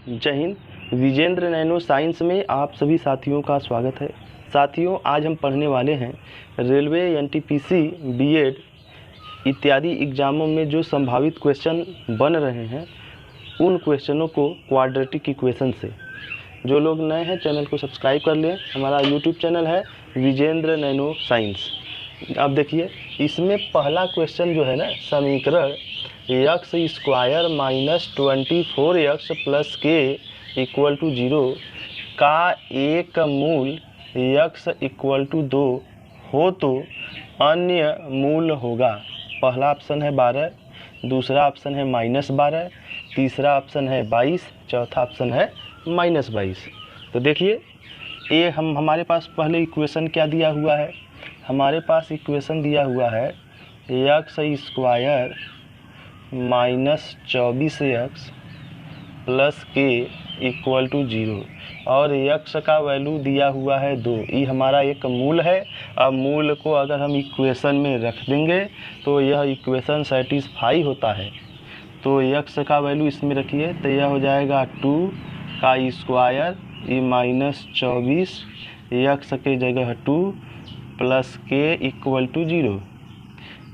जय Hind. Vijendra nano science में आप सभी साथियों का स्वागत है। साथियों, आज हम पढ़ने वाले हैं रेलवे, एनटीपीसी, बीएड इत्यादि एग्ज़ामों में जो संभावित क्वेश्चन बन रहे हैं उन क्वेश्चनों को क्वाड्रेटिक इक्वेशन से। जो लोग नए हैं चैनल को सब्सक्राइब कर लें। हमारा यूट्यूब चैनल है विजेंद्र नैनो साइंस। अब देखिए, इसमें पहला क्वेश्चन जो है ना, समीकरण x square minus 24x plus के इक्वल टू 0 का एक मूल x इक्वल टू 2 हो तो अन्य मूल होगा। पहला ऑप्शन है 12, दूसरा ऑप्शन है -12, तीसरा ऑप्शन है 22, चौथा ऑप्शन है -22। तो देखिए, ये हमारे पास पहले इक्वेशन क्या दिया हुआ है। हमारे पास इक्वेशन दिया हुआ है x square minus 24x plus के इक्वल टू 0 और x का वैल्यू दिया हुआ है 2। ये हमारा एक मूल है। अब मूल को अगर हम इक्वेशन में रख देंगे तो यह इक्वेशन सेटिस्फाई होता है। तो x का वैल्यू इसमें रखिए तो यह हो जाएगा 2 का स्क्वायर, ये -24 x के जगह 2 प्लस के इक्वल टू 0।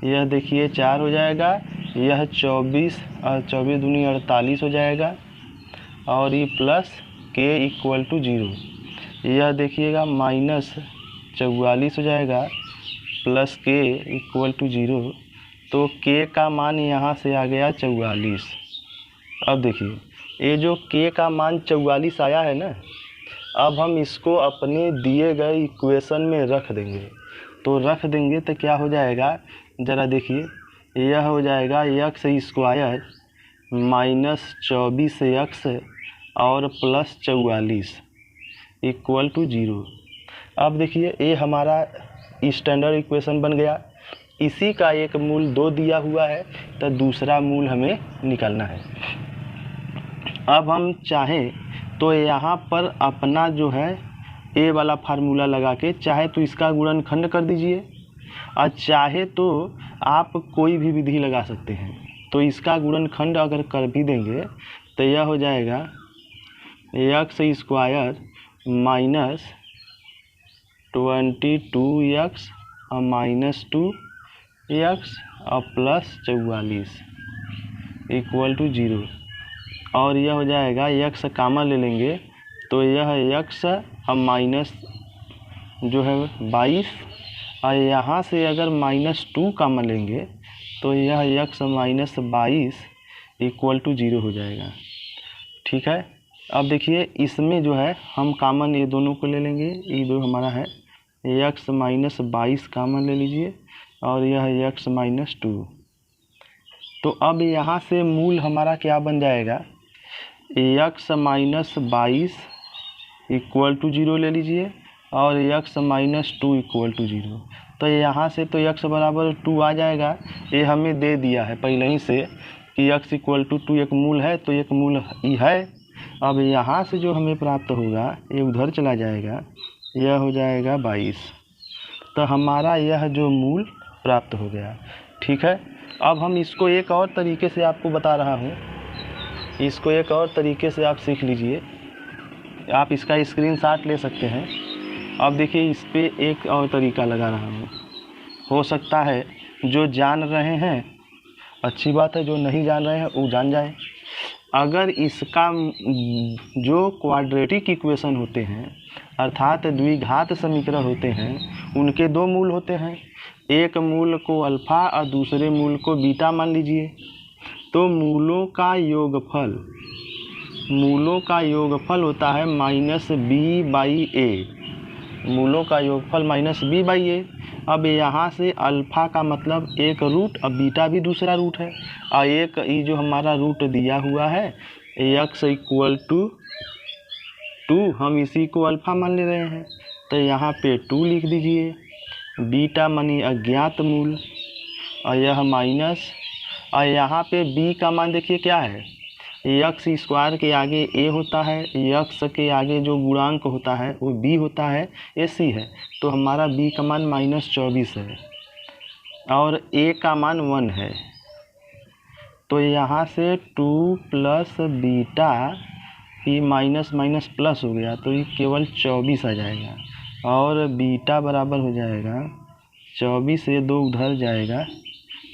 यह देखिए 4 हो जाएगा, यह 24 और 24 दूनी 48 हो जाएगा और ये प्लस के इक्वल टू 0। यह देखिएगा -44 हो जाएगा प्लस के इक्वल टू 0। तो के का मान यहाँ से आ गया 44। अब देखिए, ये जो के का मान 44 आया है ना, अब हम इसको अपने दिए गए इक्वेशन में रख देंगे। तो रख देंगे तो क्या हो जाएगा, ज़रा देखिए, यह हो जाएगा एक्स स्क्वायर माइनस 24x और प्लस 44 इक्वल टू 0। अब देखिए, ये हमारा स्टैंडर्ड इक्वेशन बन गया। इसी का एक मूल 2 दिया हुआ है तो दूसरा मूल हमें निकालना है। अब हम चाहें तो यहाँ पर अपना जो है ए वाला फार्मूला लगा के चाहे तो इसका गुणनखंड कर दीजिए और चाहे तो आप कोई भी विधि लगा सकते हैं। तो इसका गुणनखंड अगर कर भी देंगे तो यह हो जाएगा एक्स स्क्वायर माइनस 22x और -2x और प्लस 44 इक्वल टू 0। और यह हो जाएगा x कामन ले लेंगे तो यह x और माइनस जो है 22 और यहाँ से अगर -2 कामन लेंगे तो यह x -22 इक्वल टू 0 हो जाएगा। ठीक है। अब देखिए, इसमें जो है हम कामन ये दोनों को ले लेंगे। ये दो हमारा है x -22 कामन ले लीजिए और यह x -2। तो अब यहाँ से मूल हमारा क्या बन जाएगा, x -22 इक्वल टू 0 ले लीजिए और x -2 इक्वल टू 0। तो यहाँ से तो x बराबर 2 आ जाएगा। ये हमें दे दिया है पहले ही से कि x इक्वल टू 2 एक मूल है, तो एक मूल ही है। अब यहाँ से जो हमें प्राप्त होगा ये उधर चला जाएगा, यह हो जाएगा 22। तो हमारा यह जो मूल प्राप्त हो गया। ठीक है। अब हम इसको एक और तरीके से आपको बता रहा हूँ। इसको एक और तरीके से आप सीख लीजिए। आप इसका स्क्रीनशॉट ले सकते हैं। अब देखिए, इस पे एक और तरीका लगा रहा हूँ। हो सकता है जो जान रहे हैं अच्छी बात है, जो नहीं जान रहे हैं वो जान जाए। अगर इसका जो क्वाड्रेटिक इक्वेशन होते हैं अर्थात द्विघात समीकरण होते हैं, उनके 2 मूल होते हैं। एक मूल को अल्फ़ा और दूसरे मूल को बीटा मान लीजिए। तो मूलों का योगफल होता है -b/a। मूलों का योगफल -b/a। अब यहाँ से अल्फ़ा का मतलब एक रूट और बीटा भी दूसरा रूट है और एक ये जो हमारा रूट दिया हुआ है x इक्वल टू 2, हम इसी को अल्फ़ा मान ले रहे हैं तो यहाँ पे 2 लिख दीजिए। बीटा मानी अज्ञात मूल और यह माइनस, और यहाँ पे b का मान देखिए क्या है, एक्स स्क्वायर के आगे a होता है, x के आगे जो गुणांक होता है वो b होता है, ac है। तो हमारा b का मान -24 है और a का मान 1 है। तो यहाँ से 2 प्लस बीटा ये माइनस माइनस प्लस हो गया तो ये केवल 24 आ जाएगा, और बीटा बराबर हो जाएगा 24 से 2 उधर जाएगा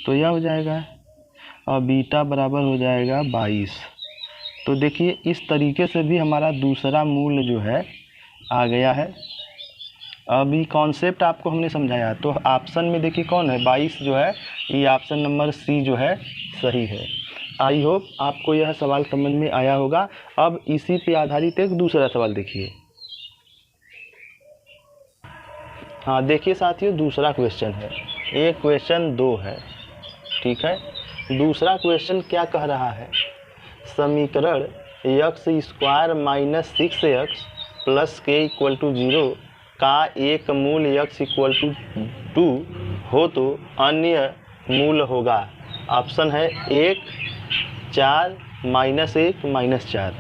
तो यह हो जाएगा, और बीटा बराबर हो जाएगा 22। तो देखिए इस तरीके से भी हमारा दूसरा मूल जो है आ गया है। अभी कॉन्सेप्ट आपको हमने समझाया, तो ऑप्शन में देखिए कौन है 22 जो है, ये ऑप्शन नंबर सी जो है सही है। आई होप आपको यह सवाल समझ में आया होगा। अब इसी पे आधारित एक दूसरा सवाल देखिए। हाँ देखिए साथियों, दूसरा क्वेश्चन है, एक क्वेश्चन 2 है, ठीक है। दूसरा क्वेश्चन क्या कह रहा है, समीकरण x² माइनस 6x प्लस के इक्वल टू 0 का एक मूल x इक्वल टू 2 हो तो अन्य मूल होगा। ऑप्शन है 1, 4, -1, -4।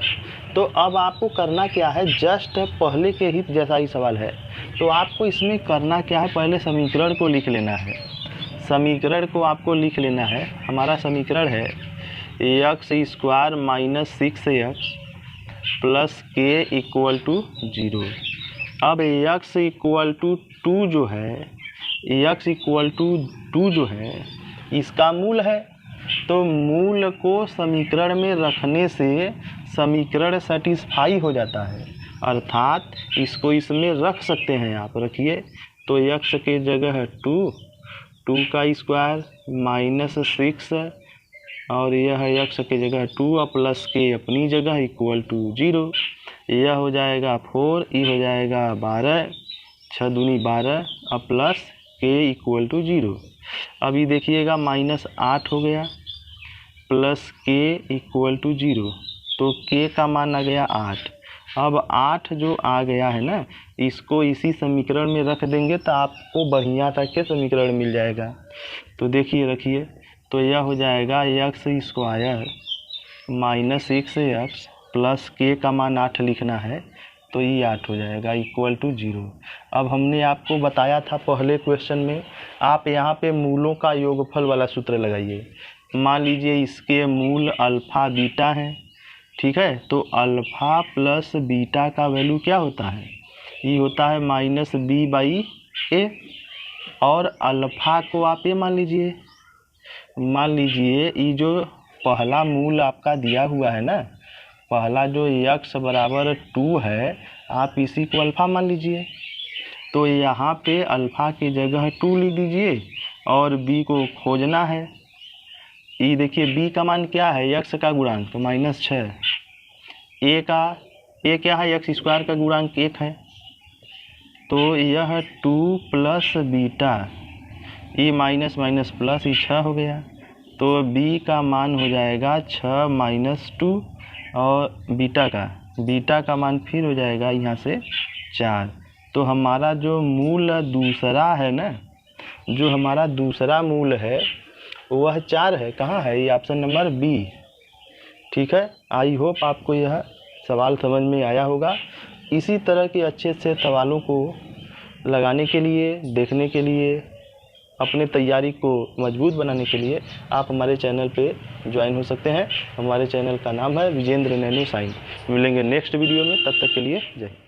तो अब आपको करना क्या है, जस्ट पहले के ही जैसा ही सवाल है, तो आपको इसमें करना क्या है, पहले समीकरण को लिख लेना है। समीकरण को आपको लिख लेना है। हमारा समीकरण है x² माइनस 6x प्लस के इक्वल टू 0। अब x इक्वल टू 2 जो है, x इक्वल टू 2 जो है इसका मूल है, तो मूल को समीकरण में रखने से समीकरण सेटिस्फाई हो जाता है, अर्थात इसको इसमें रख सकते हैं आप। रखिए तो x के जगह है 2 का स्क्वायर माइनस 6, और यह है x के जगह 2 और प्लस के अपनी जगह इक्वल टू 0। यह हो जाएगा 4, ये हो जाएगा 12, 6 दूनी 12 और प्लस के इक्वल टू 0। अभी देखिएगा -8 हो गया प्लस के इक्वल टू 0, तो के का मान आ गया 8। अब 8 जो आ गया है ना, इसको इसी समीकरण में रख देंगे तो आपको बढ़िया तक के समीकरण मिल जाएगा। तो देखिए रखिए, तो यह हो जाएगा x² माइनस 6x प्लस के का मान 8 लिखना है, तो ये 8 हो जाएगा इक्वल टू 0। अब हमने आपको बताया था पहले क्वेश्चन में, आप यहाँ पे मूलों का योगफल वाला सूत्र लगाइए। मान लीजिए इसके मूल अल्फ़ा बीटा हैं, ठीक है। तो अल्फ़ा प्लस बीटा का वैल्यू क्या होता है, ये होता है -b/a। और अल्फ़ा को आप ये मान लीजिए ये जो पहला मूल आपका दिया हुआ है ना, पहला जो x बराबर 2 है, आप इसी को अल्फ़ा मान लीजिए। तो यहाँ पे अल्फ़ा की जगह 2 लिख दीजिए, और b को खोजना है। ये देखिए b का मान क्या है, x का गुणांक तो -6, a क्या है, x² का गुणांक 1 है, तो यह 2 प्लस बीटा, ये माइनस माइनस प्लस, ये 6 हो गया। तो b का मान हो जाएगा 6 - 2, और बीटा का मान फिर हो जाएगा यहाँ से 4। तो हमारा जो मूल दूसरा है ना, जो हमारा दूसरा मूल है वह 4 है। कहाँ है, ये ऑप्शन नंबर बी, ठीक है। आई होप आपको यह सवाल समझ में आया होगा। इसी तरह के अच्छे अच्छे सवालों को लगाने के लिए, देखने के लिए, अपने तैयारी को मजबूत बनाने के लिए आप हमारे चैनल पे ज्वाइन हो सकते हैं। हमारे चैनल का नाम है विजेंद्र नैनो साइंस। मिलेंगे नेक्स्ट वीडियो में, तब तक के लिए जय हिंद।